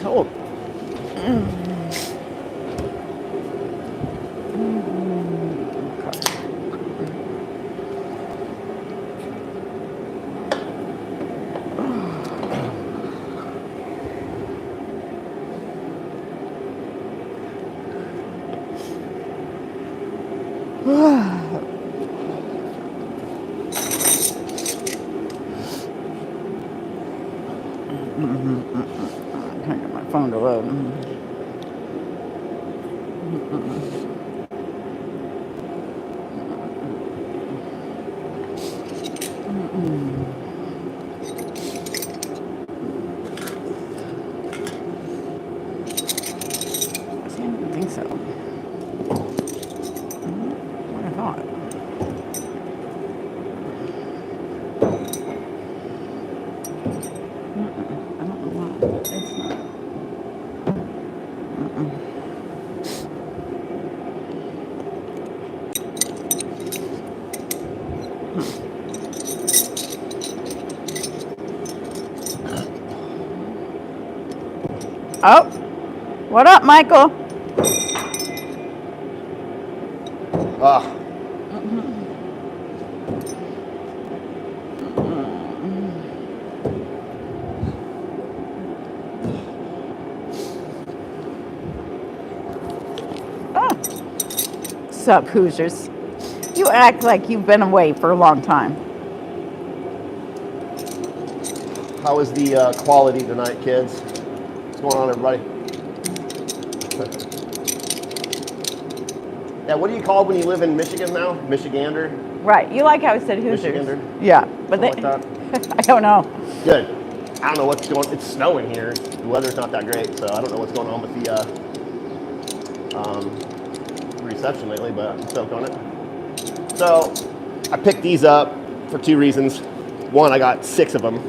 cold. I can't get my phone to load. I don't think so. What I thought. I don't know why. It's not. Oh, what up, Michael? Sup, Hoosiers? You act like you've been away for a long time. How is the quality tonight, kids? What's going on, everybody? Yeah, what do you call when you live in Michigan now? Michigander? Right. You like how I said Hoosiers. Michigander? Yeah, but Something like I don't know. Good. I don't know what's going on. It's snowing here. The weather's not that great, so I don't know what's going on with the reception lately, but I'm stoked on it. So I picked these up for two reasons. One, I got 6 of them,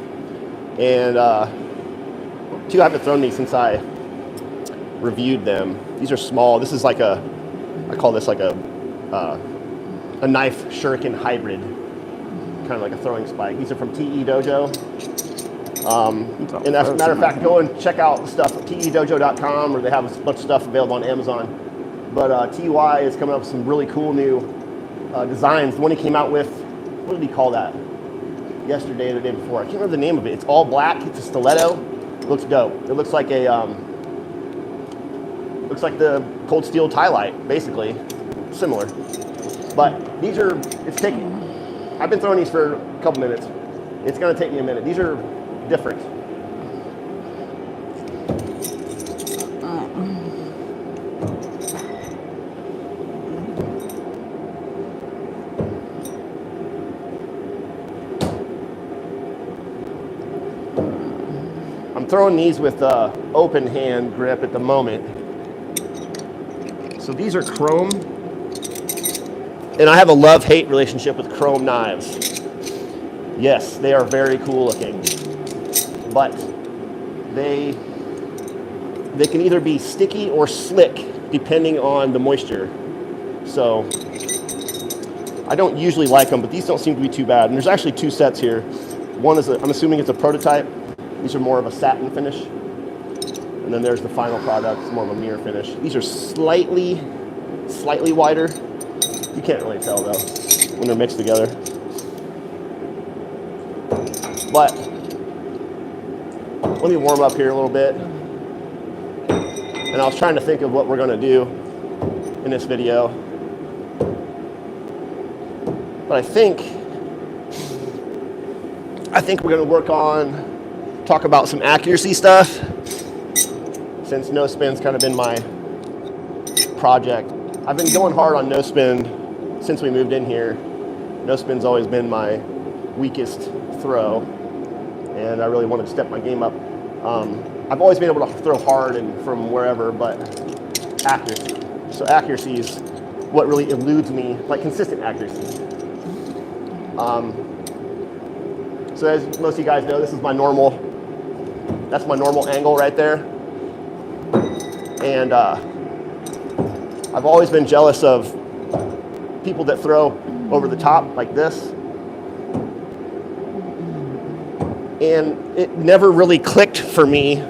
and 2, I haven't thrown these since I reviewed them. These are small. This is like I call this like a knife shuriken hybrid, kind of like a throwing spike. These are from TE Dojo. And as a matter of fact, go and check out the stuff at tedojo.com, or they have a bunch of stuff available on Amazon. But TY is coming up with some really cool new designs. The one he came out with, what did he call that? Yesterday or the day before. I can't remember the name of it. It's all black. It's a stiletto. It looks dope. It looks like the cold steel tie light, basically. Similar. But these are, I've been throwing these for a couple minutes. It's gonna take me a minute. These are different. I'm throwing these with open hand grip at the moment. So these are chrome, and I have a love-hate relationship with chrome knives. Yes, they are very cool looking, but they can either be sticky or slick depending on the moisture. So I don't usually like them, but these don't seem to be too bad. And there's actually 2 sets here. One is I'm assuming it's a prototype. These are more of a satin finish. And then there's the final product, it's more of a mirror finish. These are slightly wider. You can't really tell though when they're mixed together. But let me warm up here a little bit. And I was trying to think of what we're gonna do in this video. But I think we're gonna talk about some accuracy stuff, since no spin's kind of been my project. I've been going hard on no spin since we moved in here. No spin's always been my weakest throw, and I really wanted to step my game up. I've always been able to throw hard and from wherever, but accuracy. So accuracy is what really eludes me, like consistent accuracy. So as most of you guys know, this is my normal, that's my normal angle right there. And I've always been jealous of people that throw over the top like this. And it never really clicked for me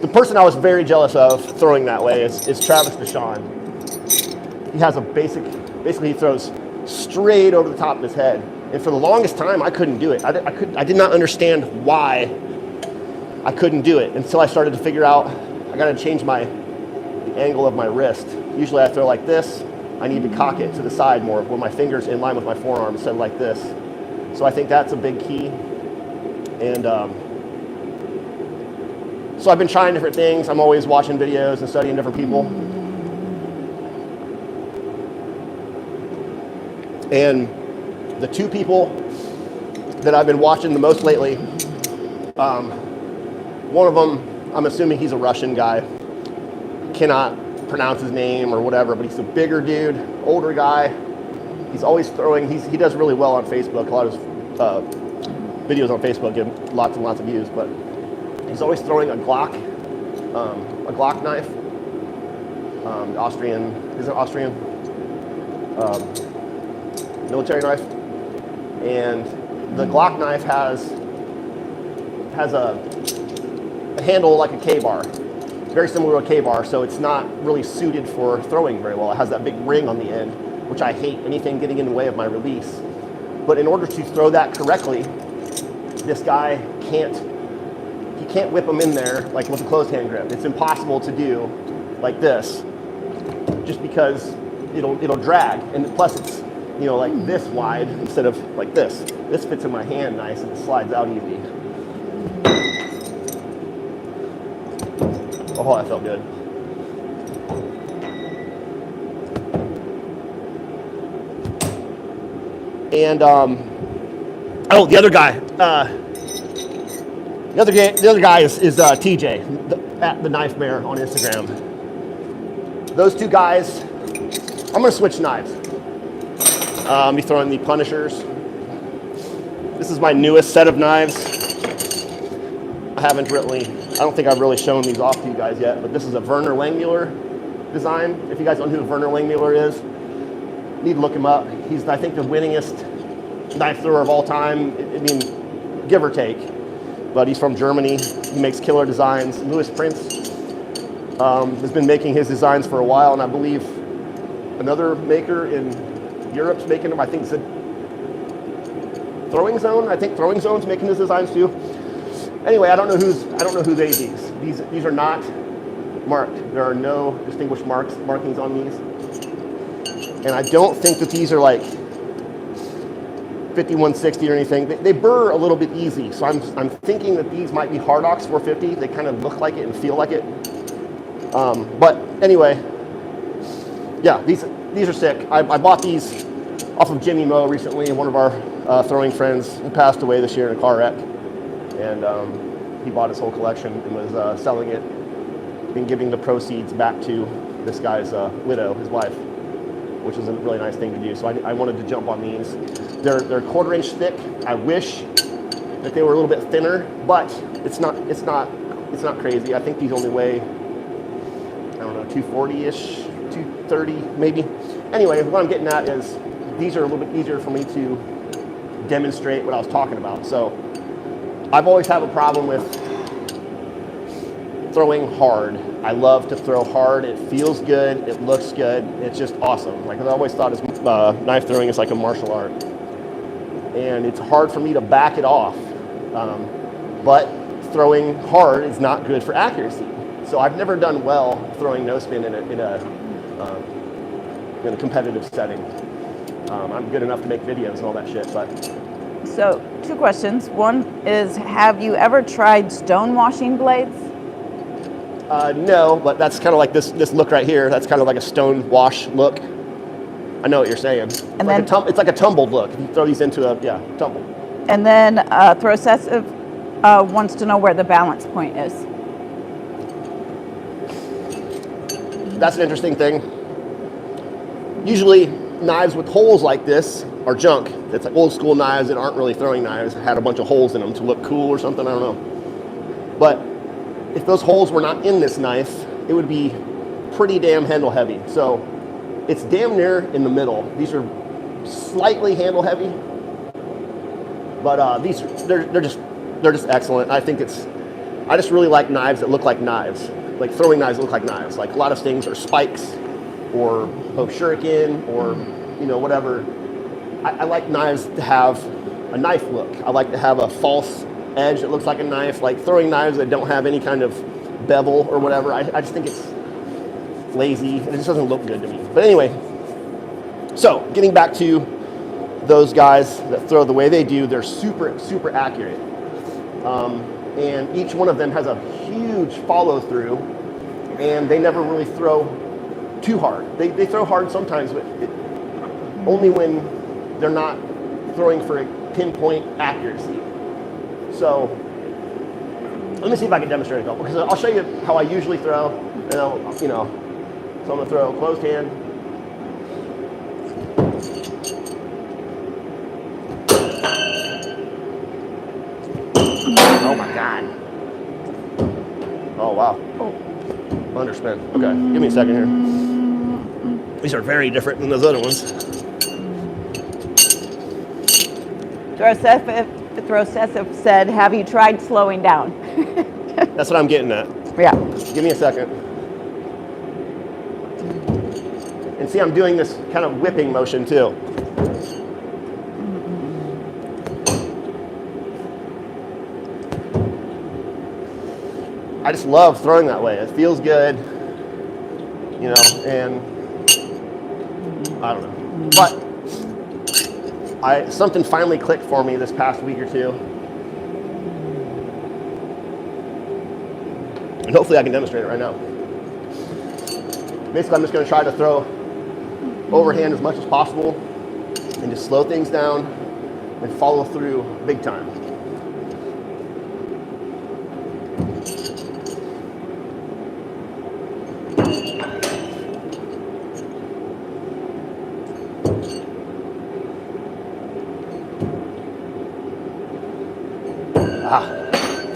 the person I was very jealous of throwing that way is Travis Deshawn. He has basically he throws straight over the top of his head. And for the longest time, I couldn't do it. I did not understand why I couldn't do it until I started to figure out I got to change the angle of my wrist. Usually I throw like this. I need to cock it to the side more with my fingers in line with my forearm instead of like this. So I think that's a big key. And so I've been trying different things. I'm always watching videos and studying different people. And the two people that I've been watching the most lately, one of them, I'm assuming he's a Russian guy. Cannot pronounce his name or whatever, but he's a bigger dude, older guy. He's always throwing, he does really well on Facebook. A lot of his videos on Facebook get lots and lots of views, but he's always throwing a Glock knife. Austrian military knife. And the Glock knife has a handle like a K-bar. Very similar to a K-bar, so it's not really suited for throwing very well. It has that big ring on the end, which I hate, anything getting in the way of my release. But in order to throw that correctly, this guy can't whip them in there like with a closed hand grip. It's impossible to do like this, just because it'll drag, and plus it's like this wide instead of like this. This fits in my hand nice and it slides out easy. Oh, that felt good. And the other guy. The other guy is TJ, at the Knife Bear on Instagram. Those two guys. I'm gonna switch knives. I'll be throwing the Punishers. This is my newest set of knives. I don't think I've really shown these off to you guys yet, but this is a Werner Langmuller design. If you guys don't know who Werner Langmuller is, you need to look him up. He's, I think, the winningest knife thrower of all time. I mean, give or take. But he's from Germany. He makes killer designs. Louis Prince has been making his designs for a while, and I believe another maker in Europe's making them. I think it's Throwing Zone. I think Throwing Zone's making his designs too. Anyway, I don't know who they use. These are not marked. There are no distinguished markings on these. And I don't think that these are like 5160 or anything. They burr a little bit easy. So I'm thinking that these might be Hardox 450. They kind of look like it and feel like it. But anyway, yeah, these are sick. I bought these off of Jimmy Moe recently, one of our throwing friends who passed away this year in a car wreck. And he bought his whole collection and was selling it and giving the proceeds back to this guy's widow, his wife, which is a really nice thing to do. So I wanted to jump on these. They're 1/4 inch thick. I wish that they were a little bit thinner, but it's not crazy. I think these only weigh, I don't know, 240-ish, 230 maybe. Anyway, what I'm getting at is these are a little bit easier for me to demonstrate what I was talking about. So I've always had a problem with throwing hard. I love to throw hard. It feels good. It looks good. It's just awesome. Like I always thought, knife throwing is like a martial art, and it's hard for me to back it off. But throwing hard is not good for accuracy. So I've never done well throwing no spin in a competitive setting. I'm good enough to make videos and all that shit, but. So, 2 questions. One is, have you ever tried stone washing blades? No, but that's kind of like this look right here. That's kind of like a stone wash look. I know what you're saying. And then it's like a tumbled look. If you throw these into tumbled. And then Throwcessive wants to know where the balance point is. That's an interesting thing. Usually, knives with holes like this are junk. It's like old school knives that aren't really throwing knives, had a bunch of holes in them to look cool or something, I don't know. But if those holes were not in this knife, it would be pretty damn handle heavy. So it's damn near in the middle. These are slightly handle heavy, but they're just excellent. I think it's I just really like knives that look like knives, like throwing knives that look like knives. Like a lot of things are spikes or shuriken or, you know, whatever. I like knives to have a knife look. I like to have a false edge that looks like a knife, like throwing knives that don't have any kind of bevel or whatever. I just think it's lazy and it just doesn't look good to me. But anyway, so getting back to those guys that throw the way they do, they're super, super accurate. And each one of them has a huge follow through, and they never really throw too hard. They throw hard sometimes, but only when they're not throwing for a pinpoint accuracy. So let me see if I can demonstrate a couple, because I'll show you how I usually throw, and I'll, you know, so I'm gonna throw closed hand. Oh my God. Oh wow. Oh. Underspin. Okay, give me a second here. These are very different than those other ones. Throsessive said, have you tried slowing down? That's what I'm getting at. Yeah. Give me a second. And see, I'm doing this kind of whipping motion too. I just love throwing that way. It feels good, you know, and I don't know. But something finally clicked for me this past week or two. And hopefully I can demonstrate it right now. Basically, I'm just going to try to throw overhand as much as possible and just slow things down and follow through big time.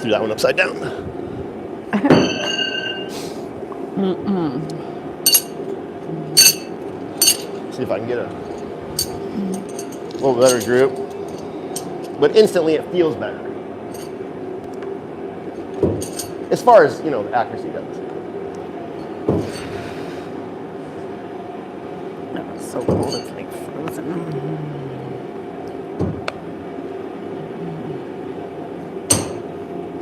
Threw that one upside down. See if I can get a little better group. But instantly it feels better. As far as, you know, the accuracy goes. No, it's so cold, it's like frozen.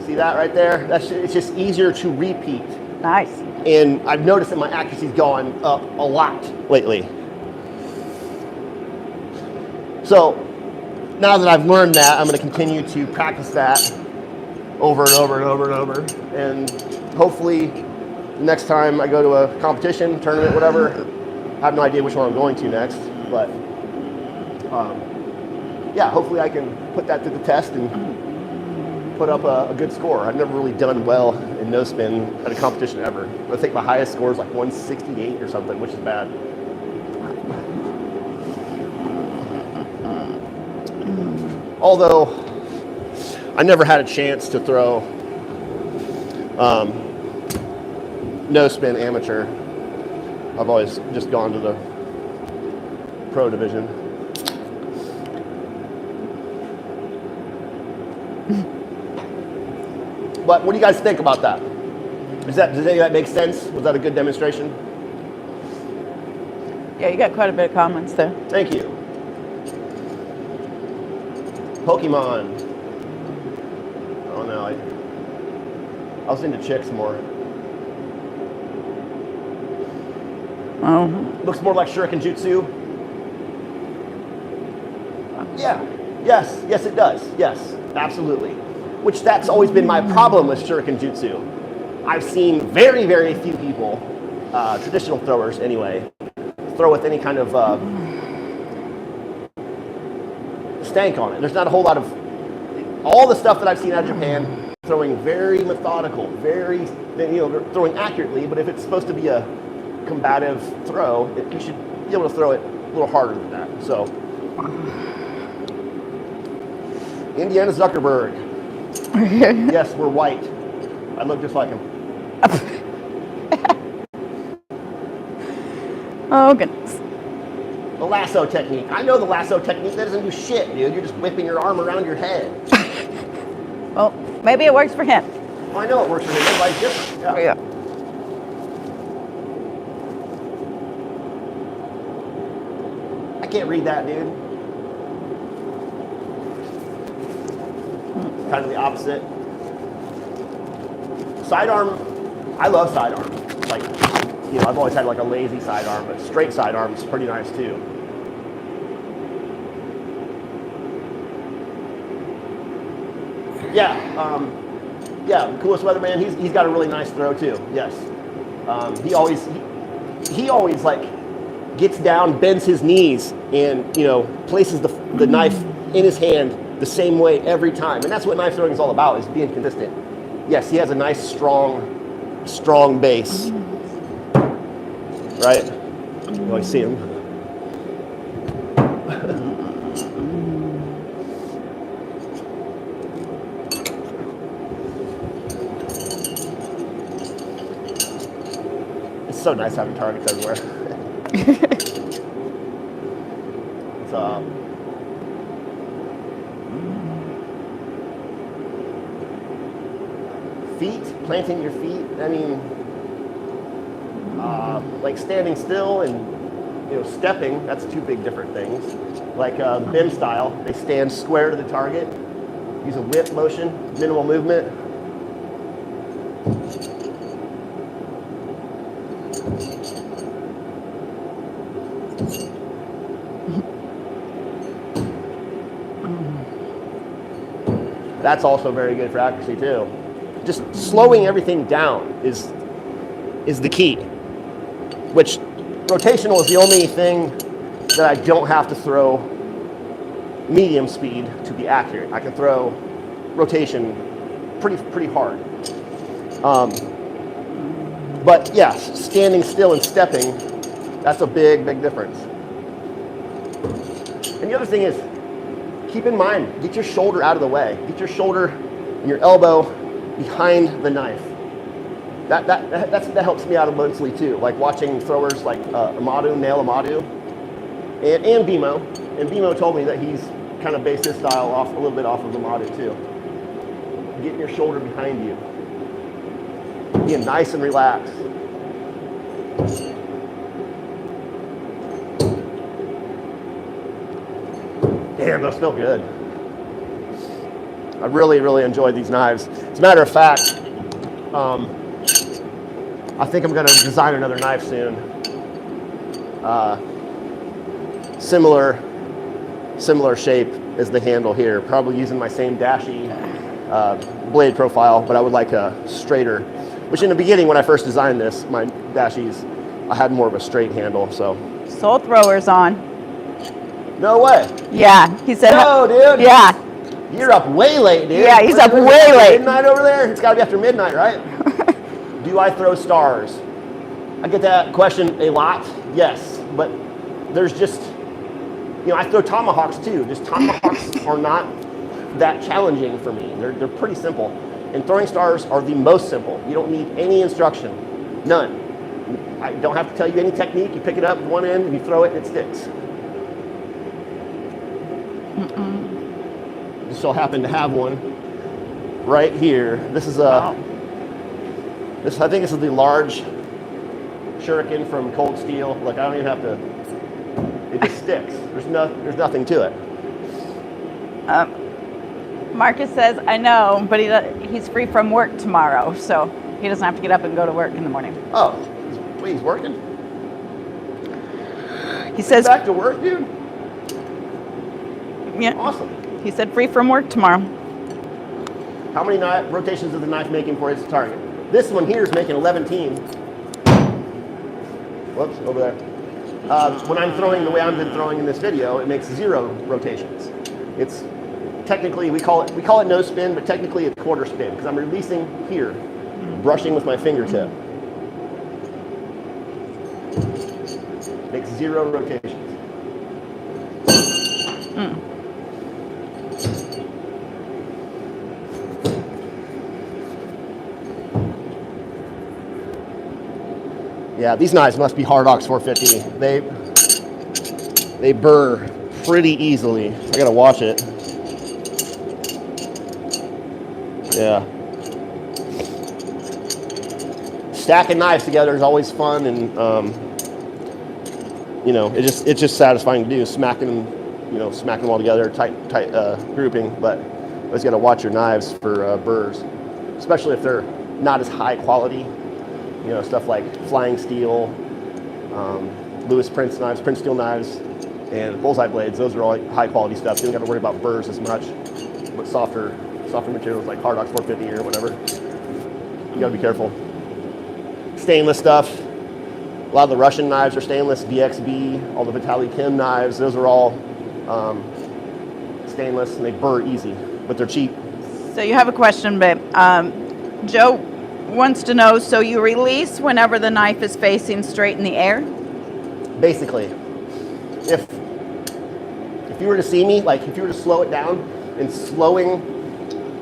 See that right there? It's just easier to repeat. Nice. And I've noticed that my accuracy's gone up a lot lately. So now that I've learned that, I'm going to continue to practice that over and over and over and over. And hopefully next time I go to a competition, tournament, whatever, I have no idea which one I'm going to next. But yeah, hopefully I can put that to the test and put up a good score. I've never really done well in no spin at a competition ever. I think my highest score is like 168 or something, which is bad. Although I never had a chance to throw no spin amateur. I've always just gone to the pro division. But what do you guys think about that? Does any of that make sense? Was that a good demonstration? Yeah, you got quite a bit of comments there. Thank you. Pokemon. Oh no, I was into chicks more. Oh. Looks more like Shuriken Jutsu. Yeah. Yes it does. Yes, absolutely. Which that's always been my problem with Shuriken Jutsu. I've seen very, very few people, traditional throwers anyway, throw with any kind of stank on it. There's not a whole lot of, all the stuff that I've seen out of Japan, throwing very methodical, very, you know, throwing accurately, but if it's supposed to be a combative throw, you should be able to throw it a little harder than that. So, Indiana Zuckerberg. Yes, we're white. I look just like him. Oh, goodness. The lasso technique. I know the lasso technique. That doesn't do shit, dude. You're just whipping your arm around your head. Well, maybe it works for him. I know it works for him. Everybody's different. Yeah. Yeah. I can't read that, dude. Kind of the opposite. Sidearm, I love sidearm. Like, you know, I've always had like a lazy sidearm, but straight sidearm is pretty nice too. Yeah, yeah, coolest weatherman. He's got a really nice throw too. Yes, he always like gets down, bends his knees, and you know places the knife in his hand the same way every time. And that's what knife throwing is all about, is being consistent. Yes, he has a nice strong base. Right? You see him. It's so nice having targets everywhere. Feet, planting your feet. I mean, like standing still and stepping. That's two big different things. Like BIM style, they stand square to the target. Use a whip motion, minimal movement. That's also very good for accuracy too. Just slowing everything down is the key. Which rotational is the only thing that I don't have to throw medium speed to be accurate. I can throw rotation pretty hard. But yeah, standing still and stepping, that's a big difference. And the other thing is, keep in mind, get your shoulder out of the way. Get your shoulder and your elbow behind the knife. That helps me out immensely too. Like watching throwers like Nail Amadu, and Bimo. And Bimo told me that he's kind of based his style a little bit off of Amadu too. Getting your shoulder behind you. Being nice and relaxed. Damn, those feel good. I really enjoyed these knives. As a matter of fact, I think I'm going to design another knife soon. Similar shape as the handle here. Probably using my same Dashi blade profile, but I would like a straighter. Which in the beginning, when I first designed this, my Dashis, I had more of a straight handle. So. Soul Thrower's on. No way. Yeah, he said. No, dude. Yeah. You're up way late, dude. Yeah, he's up way late. Midnight over there? It's got to be after midnight, right? Do I throw stars? I get that question a lot. Yes, but there's just, I throw tomahawks too. Just tomahawks are not that challenging for me. They're pretty simple. And throwing stars are the most simple. You don't need any instruction. None. I don't have to tell you any technique. You pick it up with one end, and you throw it, and it sticks. Just so happen to have one right here. This is I think this is the large shuriken from Cold Steel. Like, I don't even have to. It just sticks. There's nothing to it. Marcus says, I know, but he's free from work tomorrow, so he doesn't have to get up and go to work in the morning. Oh, he's working? He says, back to work, dude? Yeah. Awesome. He said free from work tomorrow. How many rotations is the knife making for its target? This one here is making 11 teams. Whoops, over there. When I'm throwing the way I've been throwing in this video, it makes 0 rotations. It's technically, we call it no spin, but technically it's quarter spin, because I'm releasing here, brushing with my fingertip. Makes 0 rotations. Yeah, these knives must be Hard Ox 450. They burr pretty easily. I gotta watch it. Yeah. stacking knives together is always fun, and you know, it's just satisfying to do, smacking them all together, tight grouping. But you always got to watch your knives for burrs, especially if they're not as high quality. You know, stuff like flying steel, Lewis Prince knives, Prince steel knives, and bullseye blades. Those are all high quality stuff. You don't got to worry about burrs as much. But softer materials like Hardox 450 or whatever, you got to be careful. Stainless stuff. A lot of the Russian knives are stainless. DXB, all the Vitaly Kim knives, those are all stainless, and they burr easy, but they're cheap. So you have a question, babe. Joe wants to know, so you release whenever the knife is facing straight in the air? Basically. If you were to see me, like if you were to slow it down and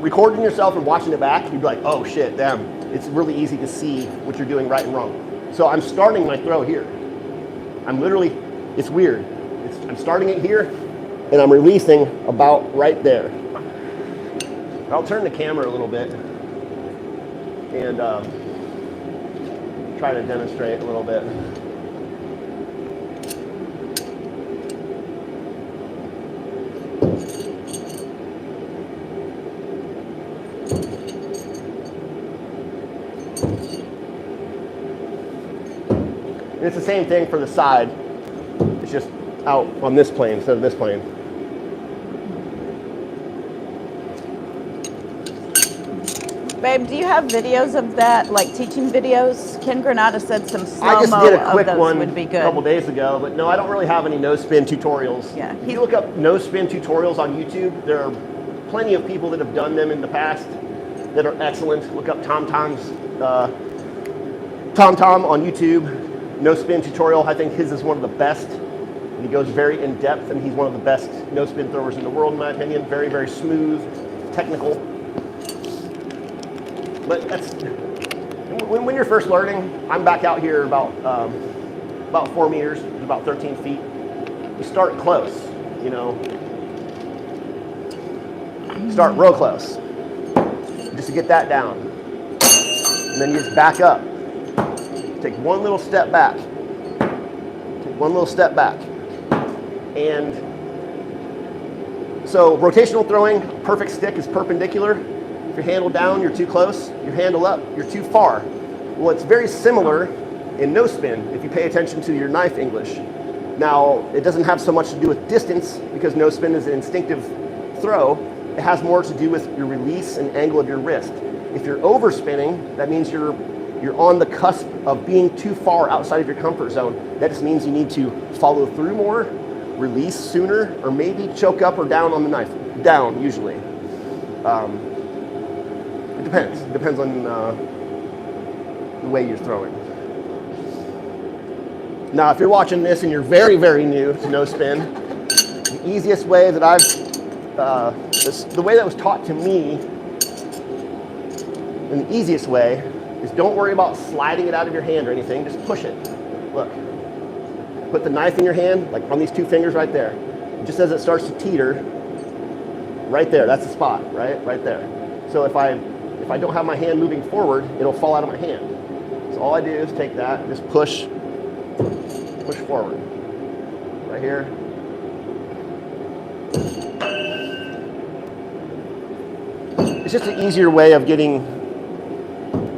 recording yourself and watching it back, you'd be like, oh shit, damn. It's really easy to see what you're doing right and wrong. So I'm starting my throw here. I'm literally, it's weird. I'm starting it here, and I'm releasing about right there. I'll turn the camera a little bit and try to demonstrate a little bit. And it's the same thing for the side. It's just out on this plane instead of this plane. Babe, do you have videos of that, like teaching videos? Ken Granada said some I just slow-mo did a quick of those one would be a good. couple days ago, but no, I don't really have any no-spin tutorials. Yeah, If you look up no-spin tutorials on YouTube, there are plenty of people that have done them in the past that are excellent. Look up Tom on YouTube. No-spin tutorial, I think his is one of the best. And he goes very in-depth, and he's one of the best no-spin throwers in the world, in my opinion. Very, very smooth, technical. But that's, when you're first learning, I'm back out here about 4 meters, about 13 feet. You start close, you know. Start real close, just to get that down. And then you just back up. Take one little step back. Take one little step back. And so rotational throwing, perfect stick is perpendicular. If your handle down, you're too close. Your handle up, you're too far. Well, it's very similar in no spin if you pay attention to your knife English. Now, it doesn't have so much to do with distance because no spin is an instinctive throw. It has more to do with your release and angle of your wrist. If you're overspinning, that means you're on the cusp of being too far outside of your comfort zone. That just means you need to follow through more, release sooner, or maybe choke up or down on the knife. Down, usually. It depends. It depends on the way you're throwing. Now, if you're watching this and you're very, very new to no spin, the easiest way that the way that was taught to me, and the easiest way is don't worry about sliding it out of your hand or anything, just push it. Look, put the knife in your hand, like on these two fingers right there. Just as it starts to teeter, right there, that's the spot, right there. So if I don't have my hand moving forward, it'll fall out of my hand. So all I do is take that, and just push forward, right here. It's just an easier way of getting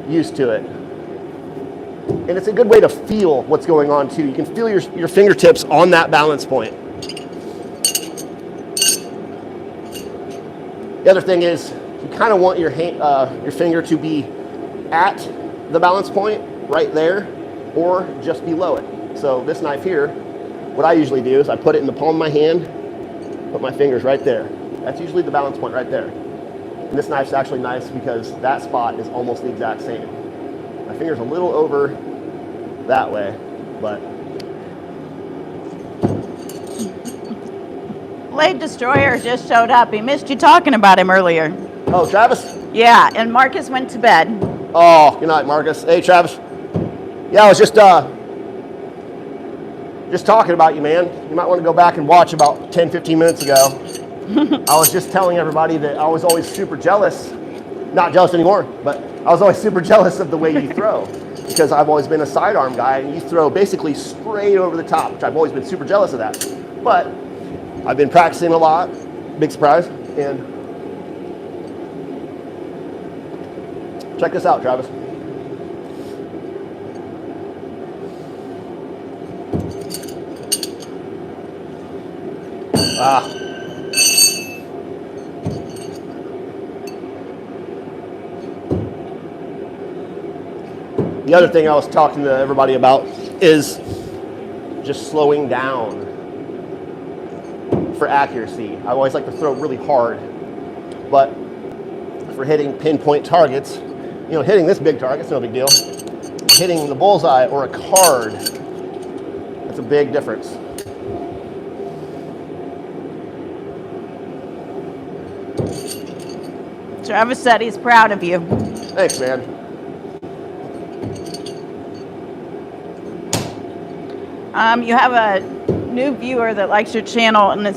used to it. And it's a good way to feel what's going on too. You can feel your fingertips on that balance point. The other thing is you kind of want your finger to be at the balance point right there or just below it. So this knife here, what I usually do is I put it in the palm of my hand, put my fingers right there. That's usually the balance point right there. And this knife's actually nice because that spot is almost the exact same. My finger's a little over that way, but. Blade Destroyer just showed up. He missed you talking about him earlier. Oh, Travis? Yeah, and Marcus went to bed. Oh, good night, Marcus. Hey, Travis. Yeah, I was just talking about you, man. You might want to go back and watch about 10, 15 minutes ago. I was just telling everybody that I was always super jealous. Not jealous anymore, but I was always super jealous of the way you throw. because I've always been a sidearm guy, and you throw basically straight over the top, which I've always been super jealous of that. But I've been practicing a lot, big surprise, and check this out, Travis. The other thing I was talking to everybody about is just slowing down for accuracy. I always like to throw really hard, but for hitting pinpoint targets, you know, hitting this big target's no big deal. Hitting the bullseye or a card, that's a big difference. Travis said he's proud of you. Thanks, man. You have a new viewer that likes your channel and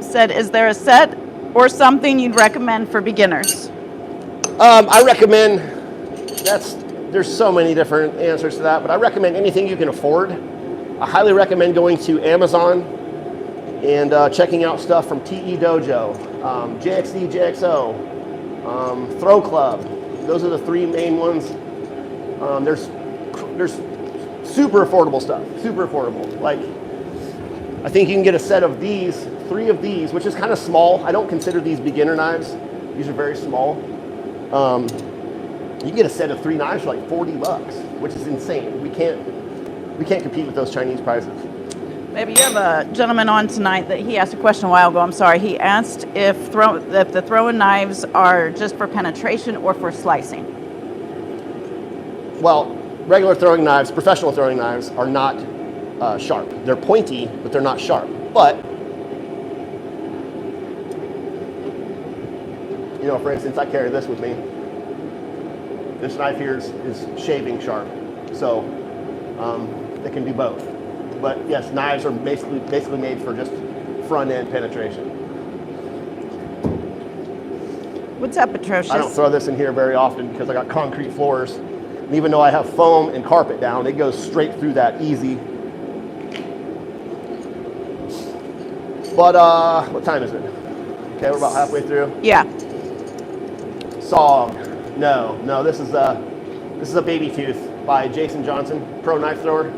said, is there a set or something you'd recommend for beginners? I recommend, there's so many different answers to that, but I recommend anything you can afford. I highly recommend going to Amazon and checking out stuff from TE Dojo, JXD, JXO, Throw Club. Those are the three main ones. There's super affordable stuff, super affordable. Like, I think you can get a set of these, 3 of these, which is kind of small. I don't consider these beginner knives. These are very small. You can get a set of 3 knives for like $40, which is insane. We can't compete with those Chinese prices. Maybe you have a gentleman on tonight that he asked a question a while ago. I'm sorry. He asked if the throwing knives are just for penetration or for slicing. Well, regular throwing knives, professional throwing knives, are not sharp. They're pointy, but they're not sharp. But, you know, for instance, I carry this with me. This knife here is shaving sharp. So, it can do both. But yes, knives are basically made for just front end penetration. What's up, Atrocious? I don't throw this in here very often because I got concrete floors. And even though I have foam and carpet down, it goes straight through that easy. But what time is it? Okay, we're about halfway through. Yeah. SOG. No, this is a Baby Tooth by Jason Johnson, pro knife thrower.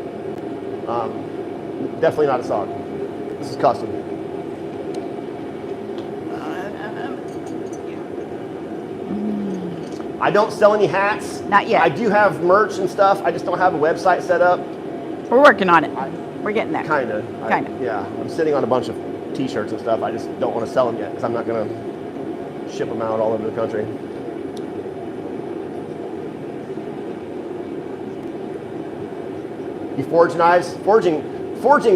Definitely not a SOG. This is custom. I don't sell any hats. Not yet. I do have merch and stuff. I just don't have a website set up. We're working on it. We're getting there. Kinda. Kinda. Yeah. I'm sitting on a bunch of t-shirts and stuff. I just don't want to sell them yet because I'm not going to ship them out all over the country. You forge knives? Forging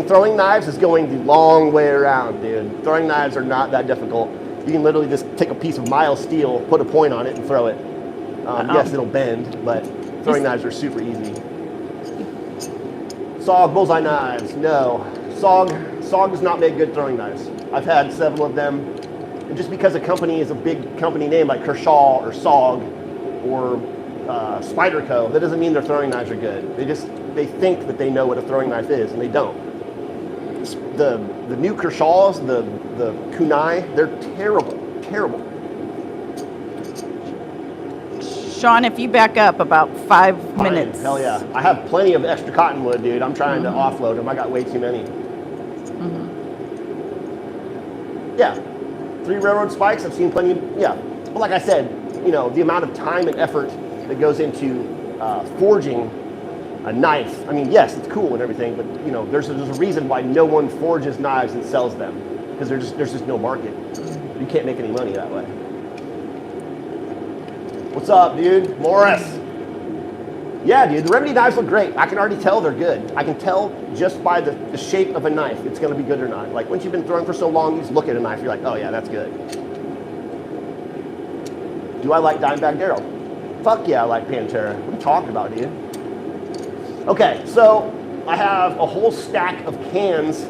throwing knives is going the long way around, dude. Throwing knives are not that difficult. You can literally just take a piece of mild steel, put a point on it, and throw it. Yes, it'll bend, but throwing knives are super easy. SOG bullseye knives, no. SOG does not make good throwing knives. I've had several of them, and just because a company is a big company name like Kershaw or SOG or Spyderco, that doesn't mean their throwing knives are good. They think that they know what a throwing knife is, and they don't. The new Kershaws, the kunai, they're terrible. Sean, if you back up about 5 Fine. minutes. Hell yeah. I have plenty of extra cottonwood, dude. I'm trying to offload them. I got way too many. Yeah. 3 railroad spikes, I've seen plenty. Yeah. But like I said, you know, the amount of time and effort that goes into forging a knife. I mean, yes, it's cool and everything, but you know, there's a reason why no one forges knives and sells them, because there's just no market. You can't make any money that way. What's up, dude? Morris. Yeah, dude, the Remedy knives look great. I can already tell they're good. I can tell just by the shape of a knife it's going to be good or not. Like, once you've been throwing for so long, you just look at a knife, you're like, oh yeah, that's good. Do I like Dimebag Darrell? Fuck yeah, I like Pantera. What are you talking about, dude? Okay, so I have a whole stack of cans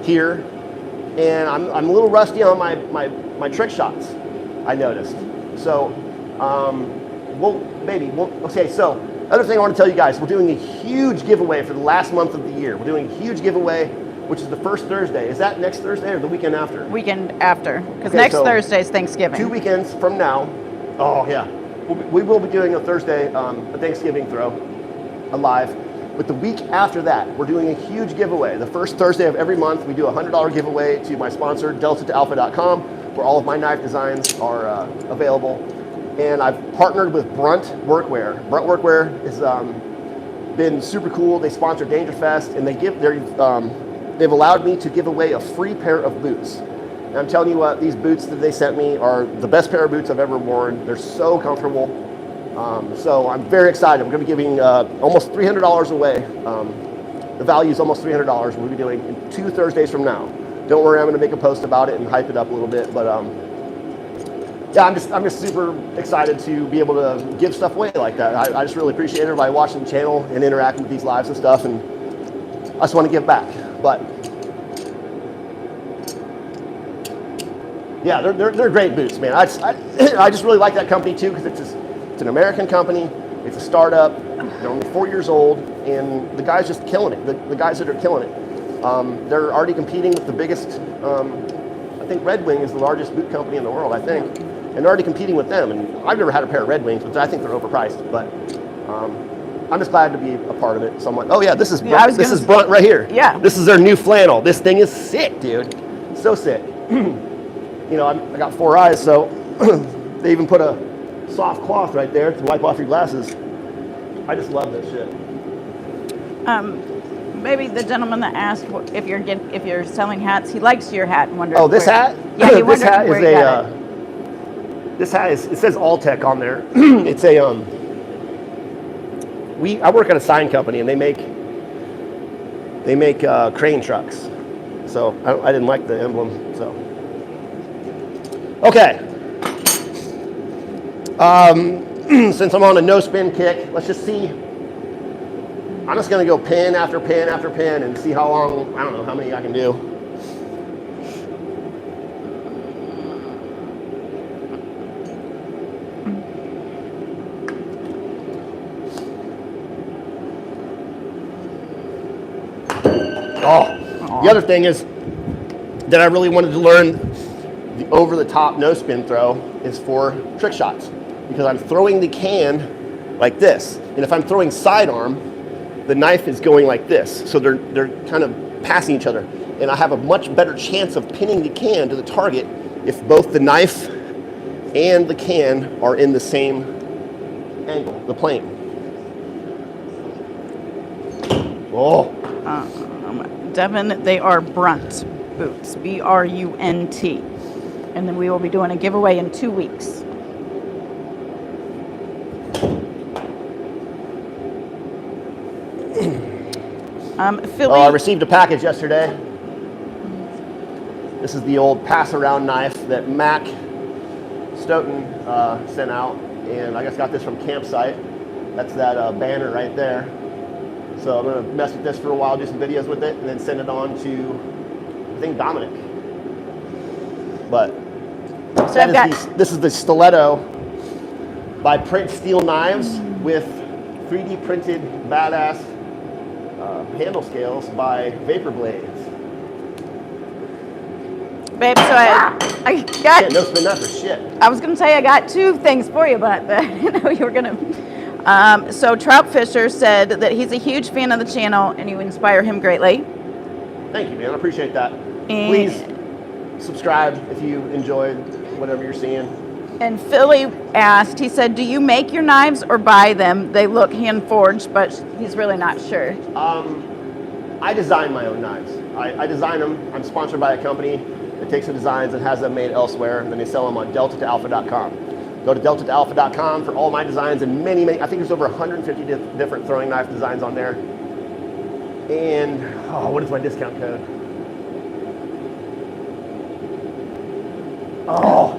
here, and I'm a little rusty on my trick shots, I noticed. So, okay, so Other thing I want to tell you guys, we're doing a huge giveaway for the last month of the year. We're doing a huge giveaway, which is the first Thursday. Is that next Thursday or the weekend after? Weekend after, because Okay, next so Thursday is Thanksgiving. 2 weekends from now. Oh yeah, we will be doing a Thursday, a Thanksgiving throw, live. But the week after that, we're doing a huge giveaway. The first Thursday of every month, we do a $100 giveaway to my sponsor, delta2alpha.com, where all of my knife designs are available. And I've partnered with Brunt Workwear. Brunt Workwear has been super cool. They sponsor Dangerfest, and they've allowed me to give away a free pair of boots. And I'm telling you what, these boots that they sent me are the best pair of boots I've ever worn. They're so comfortable. So I'm very excited. I'm going to be giving almost $300 away. The value is almost $300. We'll be doing in 2 Thursdays from now. Don't worry, I'm going to make a post about it and hype it up a little bit. But yeah, I'm just super excited to be able to give stuff away like that. I just really appreciate everybody watching the channel and interacting with these lives and stuff. And I just want to give back. But yeah, they're great boots, man. I just really like that company too, because it's an American company. It's a startup. They're only 4 years old, and the guys just killing it. The guys that are killing it. They're already competing with the biggest. I think Red Wing is the largest boot company in the world, I think, and they're already competing with them. And I've never had a pair of Red Wings, but I think they're overpriced. But I'm just glad to be a part of it. So I'm like, oh yeah, this is Brunt right here. Yeah. This is their new flannel. This thing is sick, dude. So sick. You know, I got 4 eyes, so they even put a soft cloth right there to wipe off your glasses. I just love this shit. Maybe the gentleman that asked if you're selling hats, he likes your hat and wonders. Oh, this hat? Yeah, he this hat where is you got it. This hat is. It says Alltech on there. It's a I work at a sign company, and they make crane trucks. So I didn't like the emblem. So okay. Since I'm on a no spin kick, let's just see. I'm just gonna go pin after pin after pin and see how long. I don't know how many I can do. Oh, the other thing is that I really wanted to learn the over-the-top no-spin throw is for trick shots, because I'm throwing the can like this, and if I'm throwing sidearm, the knife is going like this, so they're kind of passing each other, and I have a much better chance of pinning the can to the target if both the knife and the can are in the same angle, the plane. Oh. Devin, they are Brunt boots, Brunt, and then we will be doing a giveaway in 2 weeks. Philly. I received a package yesterday. This is the old pass-around knife that Mac Stoughton sent out, and I just got this from Campsite. That's that banner right there. So I'm going to mess with this for a while, do some videos with it, and then send it on to, I think, Dominic. But So this is the stiletto by Print Steel Knives with 3D printed badass handle scales by Vapor Blades. Babe, so I got. Can't no spin that for shit. I was gonna say I got 2 things for you, but I didn't know you were gonna. So Trout Fisher said that he's a huge fan of the channel and you inspire him greatly. Thank you, man. I appreciate that. And Please subscribe if you enjoyed whatever you're seeing. And Philly asked, he said, do you make your knives or buy them? They look hand forged, but he's really not sure. I design my own knives. I design them. I'm sponsored by a company that takes the designs and has them made elsewhere, and then they sell them on delta2alpha.com. Go to delta2alpha.com for all my designs and many, I think there's over 150 different throwing knife designs on there. And, what is my discount code?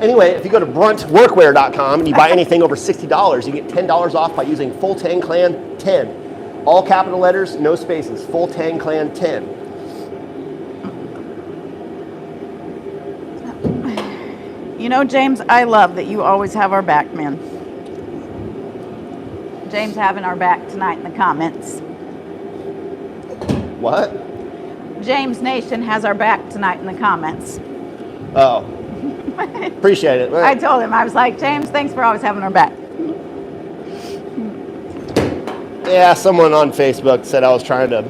Anyway, if you go to bruntworkwear.com and you buy anything over $60, you get $10 off by using Full Tang Clan 10. All capital letters, no spaces. Full Tang Clan 10. You know, James, I love that you always have our back, man. James having our back tonight in the comments. What? James Nation has our back tonight in the comments. Oh. Appreciate it. I told him, I was like, James, thanks for always having our back. Yeah, someone on Facebook said I was trying to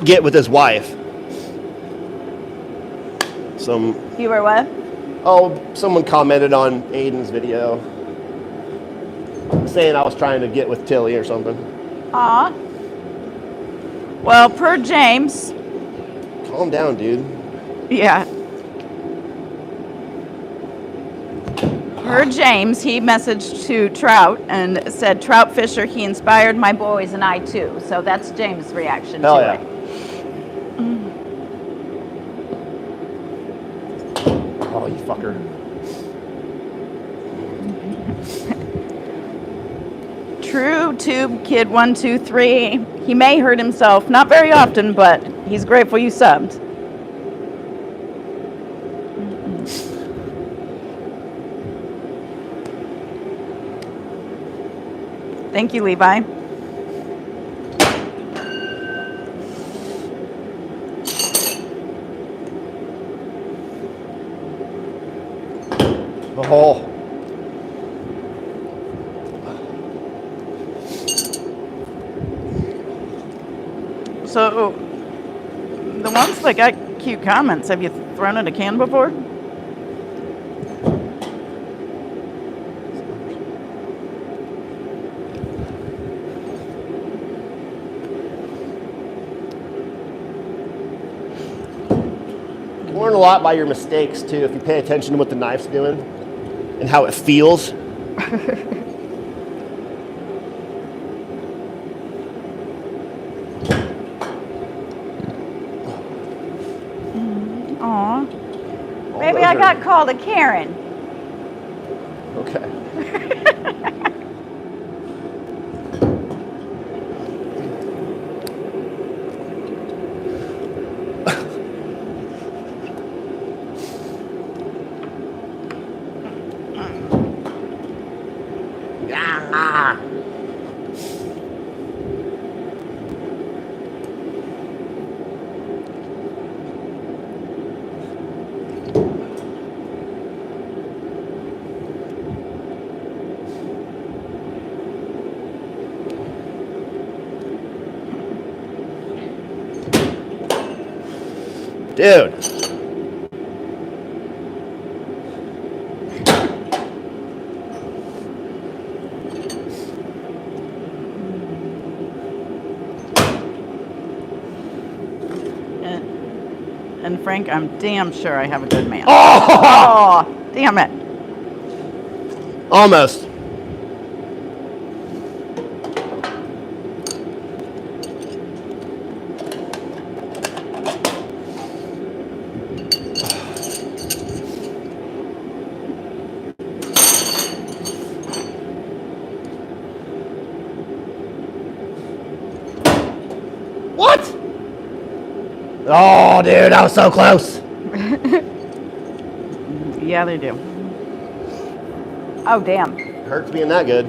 get with his wife. You were what? Oh, someone commented on Aiden's video saying I was trying to get with Tilly or something. Aw. Well, per James. Calm down, dude. Yeah. Per James, he messaged to Trout and said, Trout Fisher, he inspired my boys and I too. So that's James' reaction Hell to yeah. it. Oh, you fucker. True Tube Kid 123. He may hurt himself, not very often, but he's grateful you subbed. Thank you, Levi. Oh. So, the ones that got cute comments, have you thrown at a can before? You learn a lot by your mistakes, too, if you pay attention to what the knife's doing and how it feels. Aw. Maybe I got called a Karen. Okay. Ah. Dude. And Frank, I'm damn sure I have a good man. Oh! Oh, damn it. Almost. What? Oh, dude, I was so close. Yeah, they do. Oh, damn. Hurts being that good.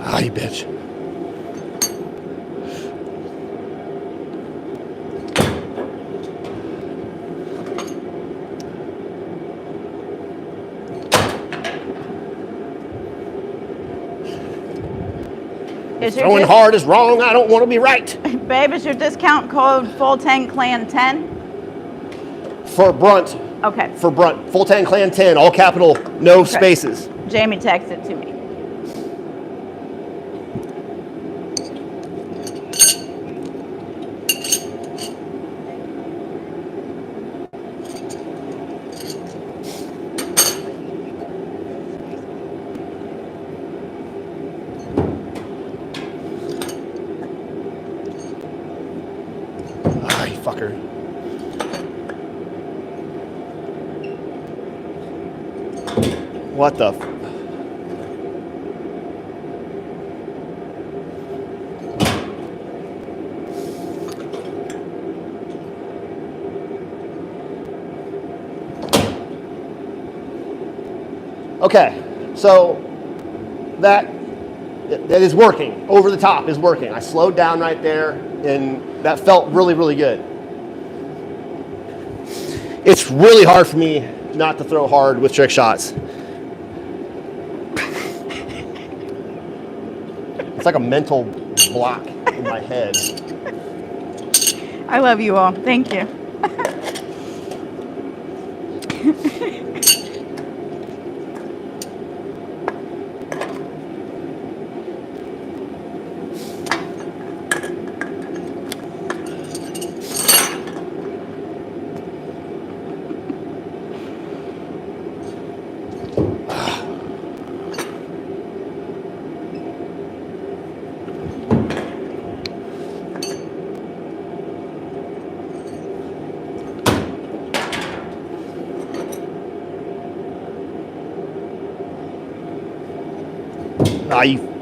Ah, you bitch. Throwing hard is wrong. I don't want to be right. Babe, is your discount code Full10Clan10? For Brunt. Okay. For Brunt. Full10 Clan 10. All capital, no spaces. Jamie texted to me. Ah, you fucker. What the? Okay, so that is working. Over the top is working. I slowed down right there, and that felt really, really good. It's really hard for me not to throw hard with trick shots. It's like a mental block in my head. I love you all. Thank you.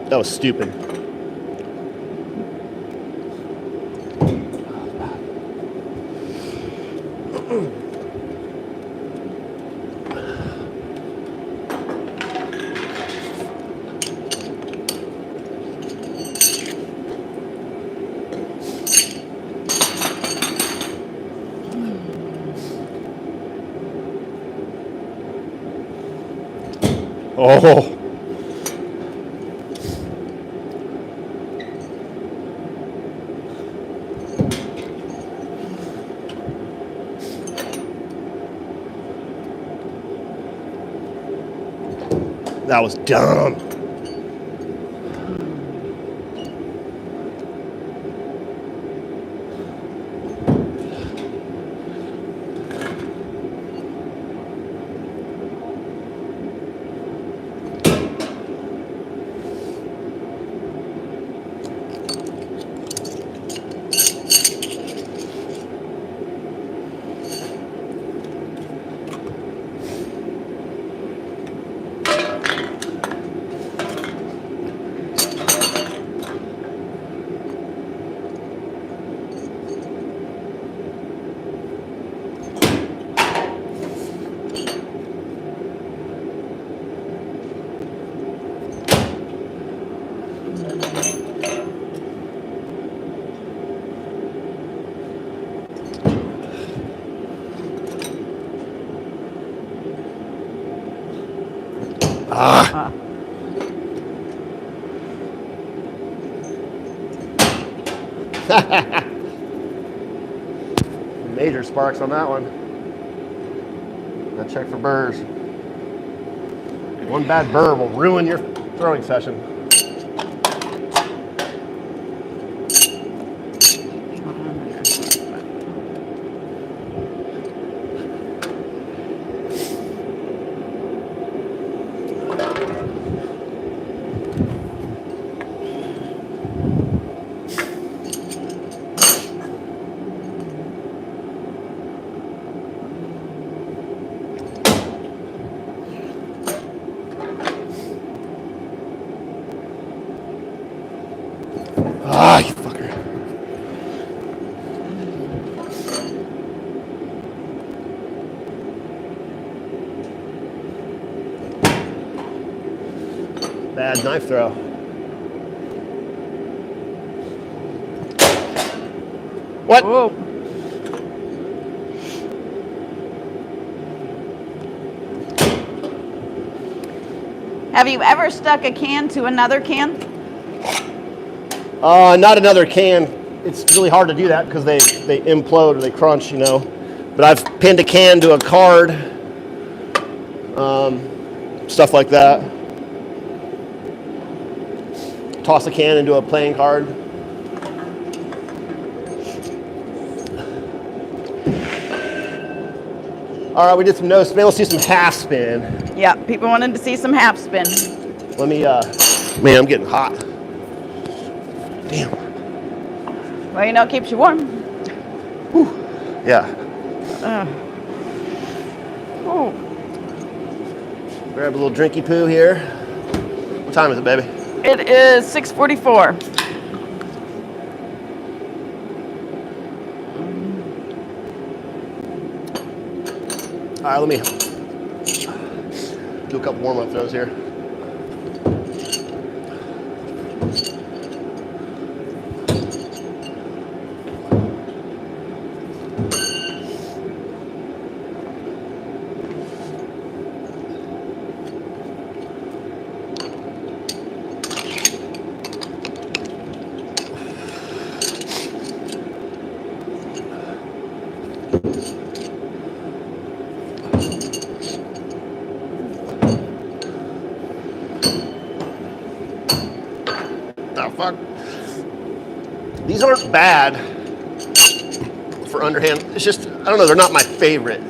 That was stupid. Oh. That was dumb. Major sparks on that one. Now check for burrs. One bad burr will ruin your throwing session. Ah, you fucker. Bad knife throw. What? Whoa. Have you ever stuck a can to another can? Not another can. It's really hard to do that because they implode or they crunch, you know. But I've pinned a can to a card, stuff like that. Toss a can into a playing card. All right, we did some no spin. Let's do some half spin. Yeah, people wanted to see some half spin. Let me, man, I'm getting hot. Damn. Well, you know, it keeps you warm. Whew. Yeah. Oh. Grab a little drinky poo here. What time is it, baby? It is 6:44. All right, let me Do a couple warm-up throws here. Oh, fuck. These aren't bad for underhand. It's just, I don't know, they're not my favorite.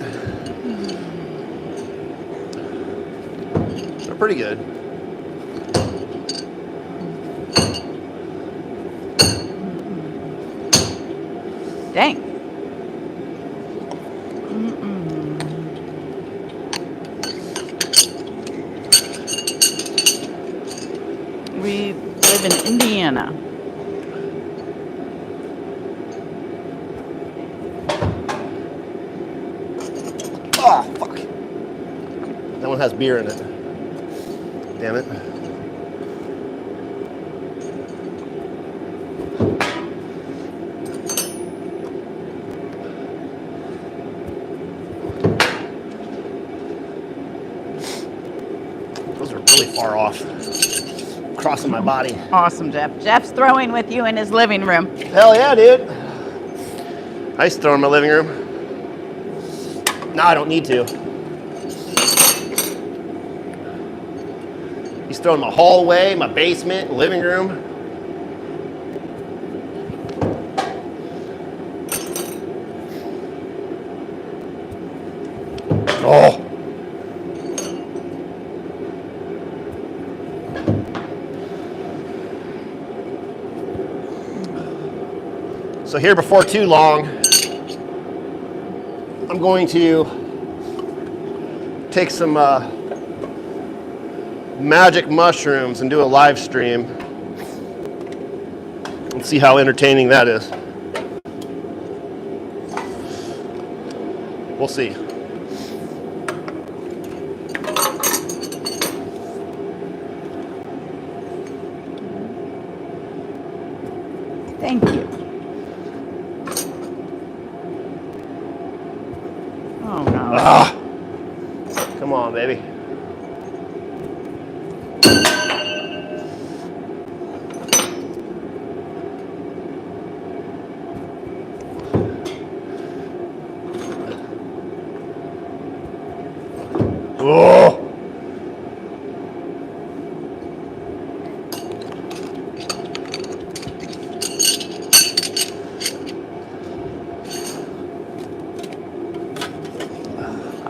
They're pretty good. Dang. We live in Indiana. Oh, fuck. That one has beer in it. Damn it. Those are really far off. Crossing my body. Awesome, Jeff. Jeff's throwing with you in his living room. Hell yeah, dude. I used to throw in my living room. Now I don't need to. He's throwing my hallway, my basement, living room. Oh. So here before too long, I'm going to take some magic mushrooms and do a live stream and see how entertaining that is. We'll see. Thank you. Oh, no. Ah, come on, baby. Oh.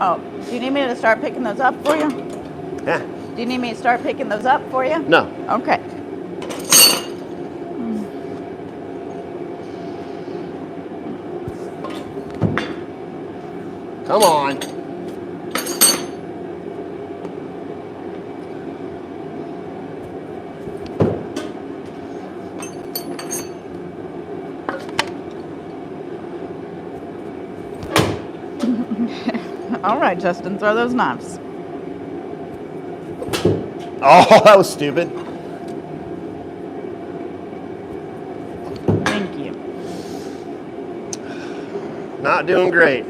Oh, do you need me to start picking those up for you? Yeah. Do you need me to start picking those up for you? No. Okay. Come on. All right, Justin, throw those knives. Oh, that was stupid. Thank you. Not doing great.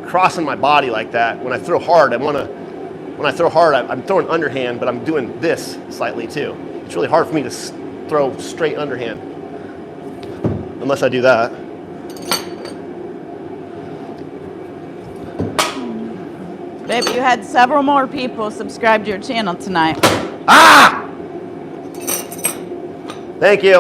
Crossing my body like that. When I throw hard, when I throw hard, I'm throwing underhand, but I'm doing this slightly too. It's really hard for me to throw straight underhand, unless I do that. Baby, you had several more people subscribe to your channel tonight. Ah! Thank you.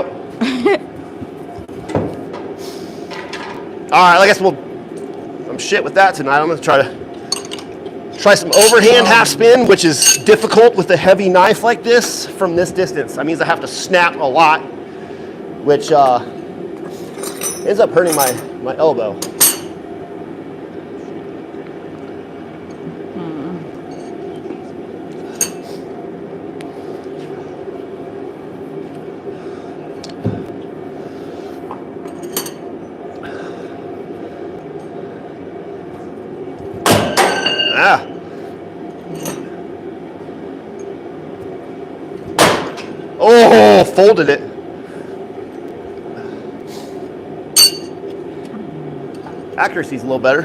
All right, I guess I'm shit with that tonight. I'm gonna try some overhand half spin, which is difficult with a heavy knife like this from this distance. That means I have to snap a lot, which Ends up hurting my elbow. Ah. Oh, folded it. Accuracy's a little better.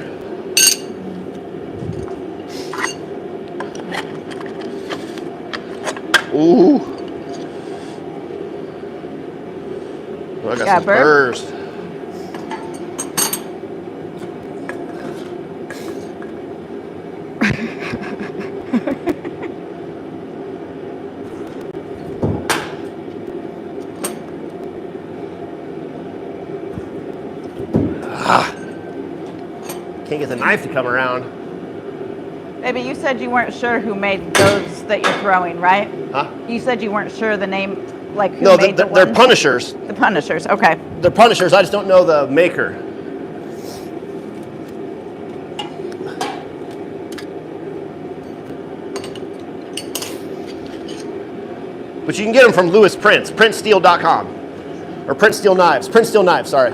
Ooh. Oh, I got some burst. Can't get the knife to come around. Maybe you said you weren't sure who made those that you're throwing, right? Huh? You said you weren't sure the name, like who No, made the they're ones? Punishers. The Punishers, okay. They're Punishers, I just don't know the maker. But you can get them from Lewis Prince, PrinceSteel.com. Or Prince Steel Knives, Prince Steel Knives, sorry.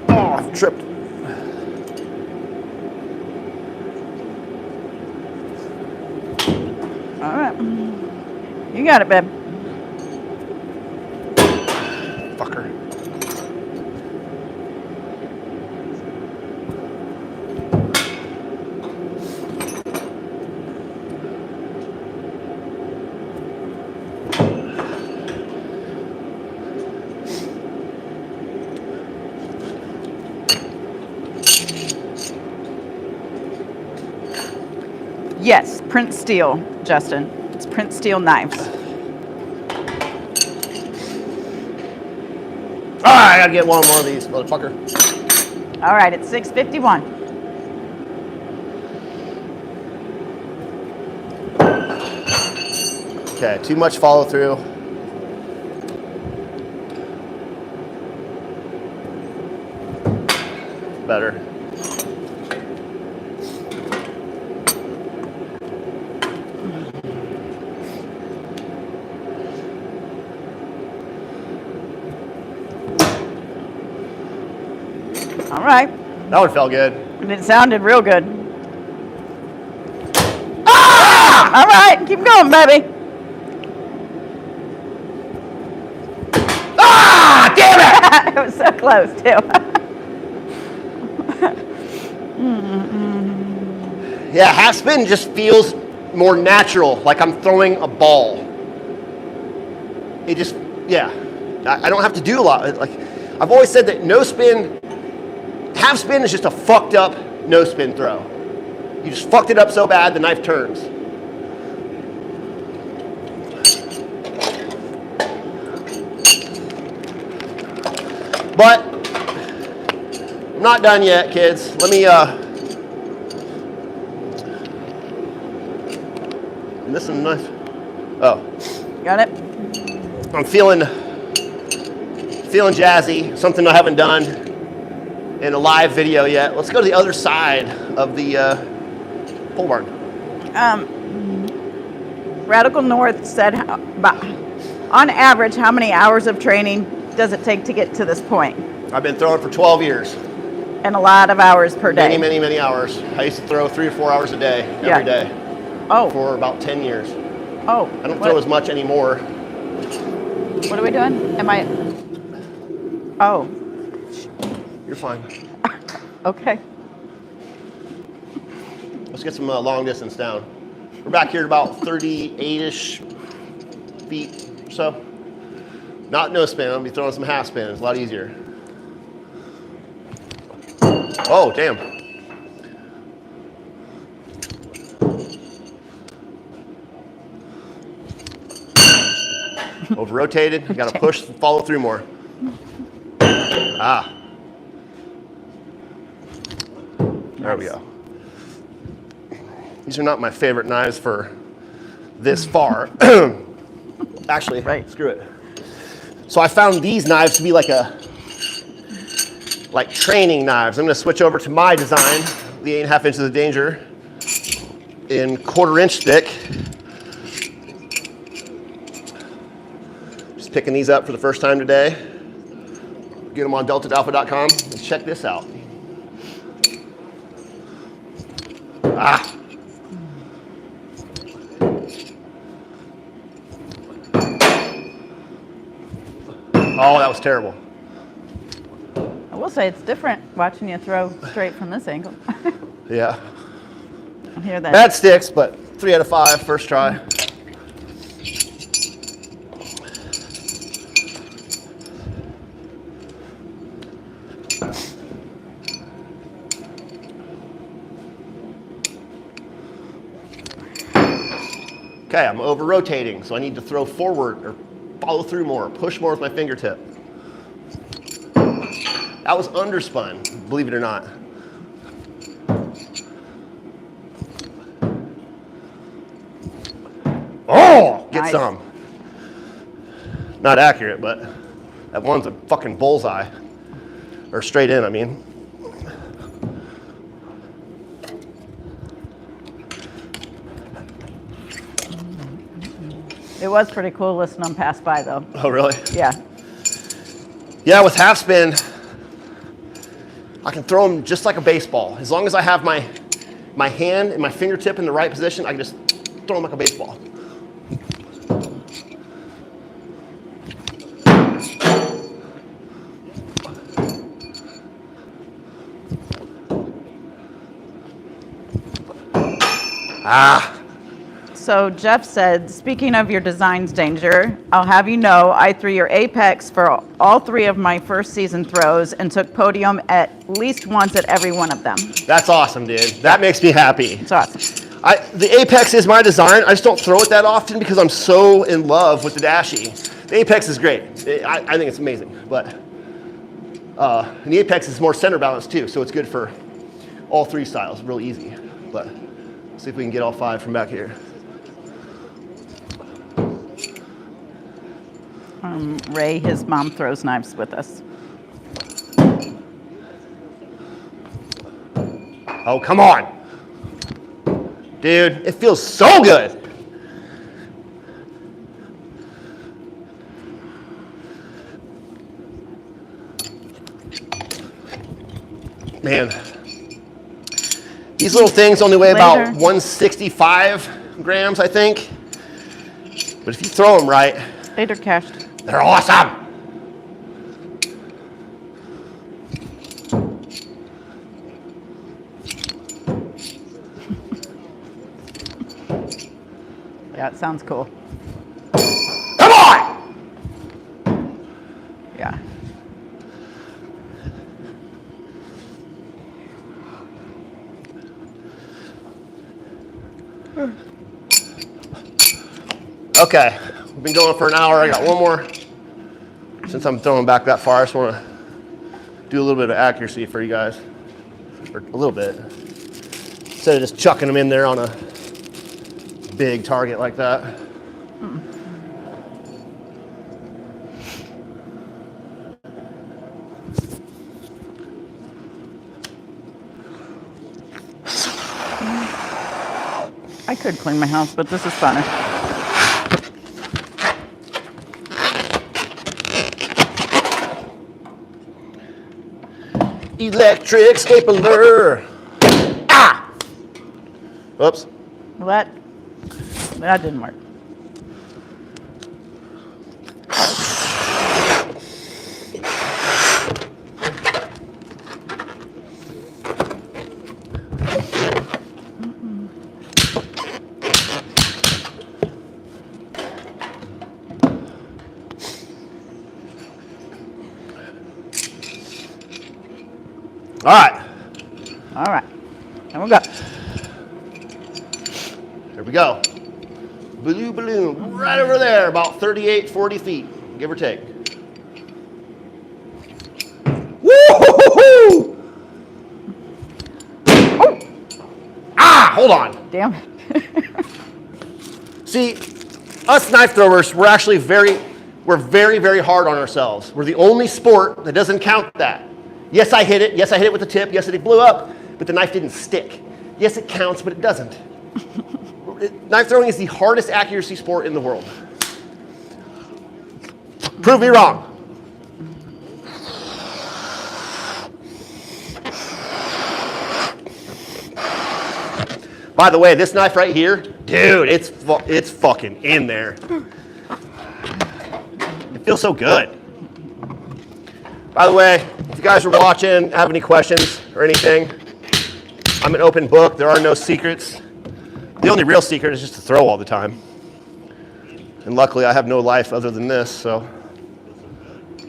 Oh, I've tripped. All right. You got it, babe. Fucker. Yes, Prince Steel, Justin. It's Prince Steel Knives. Ah, I gotta get one more of these, motherfucker. All right, it's 6:51. Okay, too much follow through. Better. All right. That one felt good. And it sounded real good. Ah! All right, keep going, baby. Ah, damn it! It was so close, too. Yeah, half spin just feels more natural, like I'm throwing a ball. It just, yeah. I don't have to do a lot. Like, I've always said that no spin, half spin is just a fucked up no spin throw. You just fucked it up so bad the knife turns. But I'm not done yet, kids. Let me this is nice. Oh. Got it? I'm feeling jazzy, something I haven't done in a live video yet. Let's go to the other side of the pole barn. Radical North said, on average, how many hours of training does it take to get to this point? I've been throwing for 12 years. And a lot of hours per day. Many hours. I used to throw 3 or 4 hours a day, every day. Oh. For about 10 years. Oh. I don't throw as much anymore. What are we doing? Am I? Oh. You're fine. Okay. Let's get some long distance down. We're back here at about 38-ish feet or so. Not no spin, I'm gonna be throwing some half spin. It's a lot easier. Oh, damn. Over rotated, gotta push, follow through more. Ah. There we go. These are not my favorite knives for this far. Actually, Right. screw it. So I found these knives to be like training knives. I'm going to switch over to my design, the 8.5 inches of danger, in 1/4 inch thick. Just picking these up for the first time today. Get them on deltadalpha.com and check this out. Ah. Oh, that was terrible. I will say it's different watching you throw straight from this angle. Yeah. I hear that. Bad sticks, but 3 out of 5, first try. Okay, I'm over rotating, so I need to throw forward or follow through more, push more with my fingertip. That was underspun, believe it or not. Oh, get Nice. some. Not accurate, but that one's a fucking bullseye. Or straight in, I mean. It was pretty cool listening them pass by, though. Oh, really? Yeah. Yeah, with half spin, I can throw them just like a baseball. As long as I have my hand and my fingertip in the right position, I can just throw them like a baseball. Ah. So Jeff said, speaking of your designs, Danger, I'll have you know I threw your Apex for all 3 of my first season throws and took podium at least once at every one of them. That's awesome, dude. That makes me happy. It's awesome. The Apex is my design. I just don't throw it that often because I'm so in love with the Dashie. The Apex is great. I think it's amazing. But and the Apex is more center balanced too, so it's good for all 3 styles. Real easy. But let's see if we can get all 5 from back here. Ray, his mom throws knives with us. Oh, come on. Dude, it feels so good. Man, these little things only weigh about 165 grams, I think. But if you throw them right, Later cached. they're awesome. Yeah, it sounds cool. Come on! Yeah. Okay, we've been going for an hour. I got one more. Since I'm throwing back that far, I just want to do a little bit of accuracy for you guys. Or a little bit. Instead of just chucking them in there on a big target like that. I could clean my house, but this is funner. Electric stapler. Ah! Oops. Well, that didn't work. All right. All right. And we go. Here we go. Blue balloon right over there, about 38, 40 feet, give or take. Woo-hoo-hoo-hoo! Oh! Ah, hold on. Damn it. See, us knife throwers, we're very, very hard on ourselves. We're the only sport that doesn't count that. Yes, I hit it. Yes, I hit it with the tip. Yes, it blew up, but the knife didn't stick. Yes, it counts, but it doesn't. Knife throwing is the hardest accuracy sport in the world. Prove me wrong. By the way, this knife right here, dude, it's fucking in there. It feels so good. By the way, if you guys are watching, have any questions or anything, I'm an open book. There are no secrets. The only real secret is just to throw all the time. And luckily, I have no life other than this, so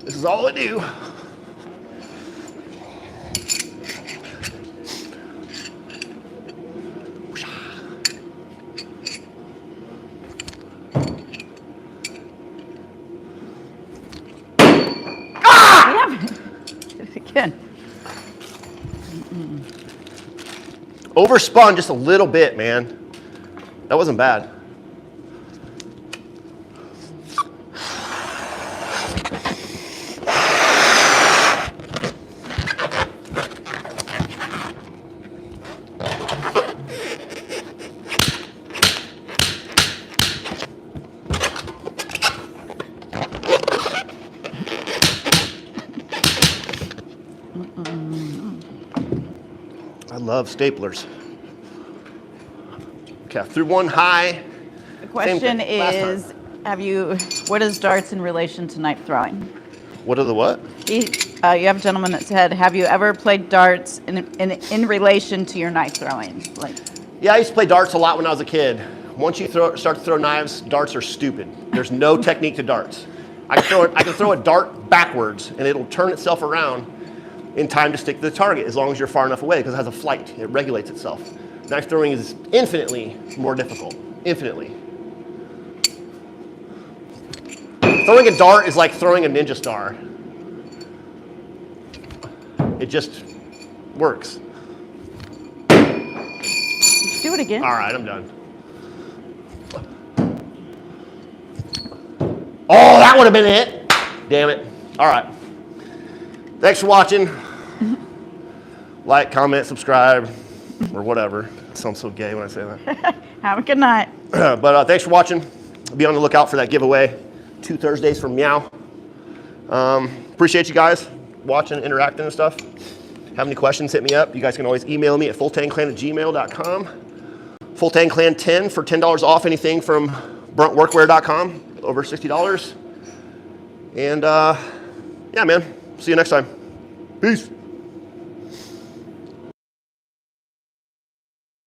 this is all I do. Again. Overspun just a little bit, man. That wasn't bad. I love staplers. Okay, I threw one high. The question is, what is darts in relation to knife throwing? What are the what? You have a gentleman that said, have you ever played darts in relation to your knife throwing? Yeah, I used to play darts a lot when I was a kid. Once you start to throw knives, darts are stupid. There's no technique to darts. I can throw a dart backwards and it'll turn itself around in time to stick to the target as long as you're far enough away because it has a flight. It regulates itself. Knife throwing is infinitely more difficult. Infinitely. Throwing a dart is like throwing a ninja star. It just works. Let's do it again. All right, I'm done. Oh, that would have been it. Damn it. All right. Thanks for watching. Like, comment, subscribe, or whatever. It sounds so gay when I say that. Have a good night. But thanks for watching. Be on the lookout for that giveaway 2 Thursdays from Meow. Appreciate you guys watching, interacting and stuff. Have any questions, hit me up. You guys can always email me at fulltangclan@gmail.com. Fulltangclan10 for $10 off anything from bruntworkwear.com, over $60. And yeah, man, see you next time. Peace.